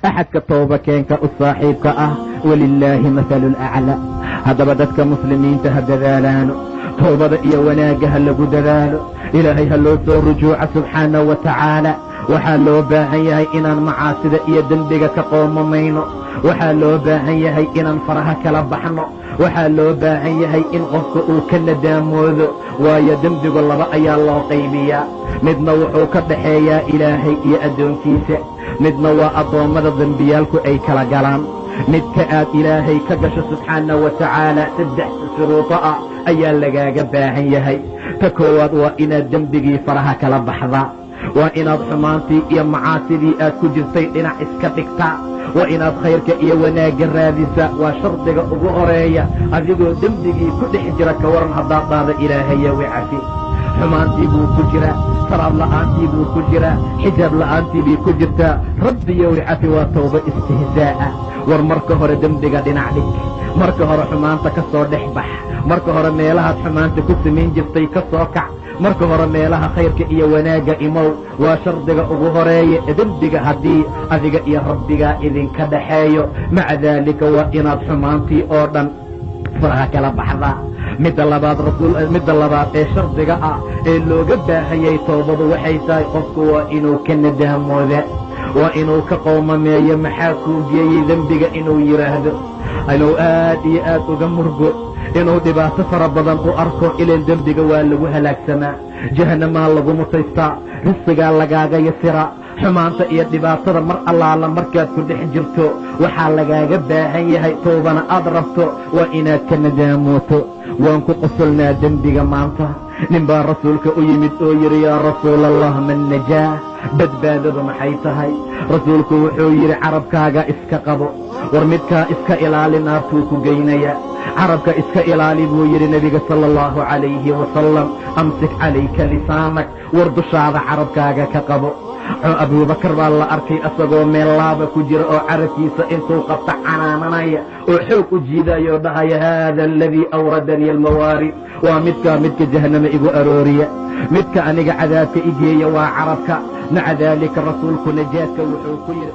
axadka toobakeenka u saaxiibka ah walilaahi mathalu laclaa. haddaba dadka muslimiinta ha dadaalaano, toobada iyo wanaagga ha lagu dadaalo, ilaahay ha loo soo rujuuca subxaanahu wa tacaala. waxaa loo baahan yahay inaan macaasida iyo dembiga ka qoomamayno, waxaa loo baahan yahay inaan faraha kala baxno, waxaa loo baahan yahay in qofka uu ka nadaamoodo, waayo dembigu laba ayaa loo qaybiyaa. midna wuxuu ka dhaxeeyaa ilaahay iyo addoonkiisa, midna waa addoommada dembiyaalku ay kala galaan. midka aad ilaahay ka gasho subxaanahu wa tacaala 3 shuruudo ah ayaa lagaaga baahan yahay. ta koowaad waa inaad dembigii faraha kala baxdaa, waa inaad xumaantii iyo macaasidii aad ku jirtay dhinac iska dhigtaa, waa inaad khayrka iyo wanaagga raadisaa. waa shardiga ugu horeeya. adigoo dembigii ku dhex jira ka waran haddaad dhaada ilaahayow icafi. xumaantii buu ku jiraa, salaad la'aantii buu ku jiraa, xijaab la'aantii bay ku jirtaa. rabbiyow icafi waa tawba istihzaa'a. war marka hore dembiga dhinac dhig, marka hore xumaanta ka soo dhex bax, marka hore meelahaad xumaanta ku samayn jirtay ka soo kac, marka hore meelaha khayrka iyo wanaagga imow. waa shardiga ugu horeeya dembiga haddii adiga iyo rabbigaa idinka dhaxeeyo. maca daalika waa inaad xumaantii oo dhan faraha kala baxdaa. midda labaad ee shardiga ah ee looga baahanyay toobadu waxay tahay qofku waa inuu ka nadaamooda, waa inuu ka qoomameeyo maxaa kuu geeyey dembiga inuu yidhaahdo, inuu aad iyo aad uga murgo, inuu dhibaato fara badan u arko. ilan dembiga waa lagu halaagsamaa, jahanamaa lagu mutaystaa, risqigaa lagaaga yasiraa. xumaanta iyo dhibaatada mar allaala markaad ku dhex jirto waxaa lagaaga baahan yahay, toobana aad rabto waa inaad ka nadaamooto. waan ku qosolnaa dembiga maanta. nin baa rasuulka u yimid oo yidhi yaa rasuul allah man najaah, badbaadadu maxay tahay? rasuulku wuxuu yidhi carabkaaga iska qabo, war midkaa iska ilaali, naartuu ku geynaya. carabka iska ilaali buu yidhi nebiga sala allahu calayhi wasalam. amsik calayka lisaanak, war dushaada carabkaaga ka qabo. abuubakar baa la arkay asagoo meel laaba ku jira oo carabkiisa intuu qabta canaananaya oo xoog u jiidaya oo dhahaya haada aladii awradanii almawaarid. waa midka jahanama igu arooriya, midka aniga cadaabka igeeya waa carabka. maca daalika rasuulku najaadka wuxuu ku yidhi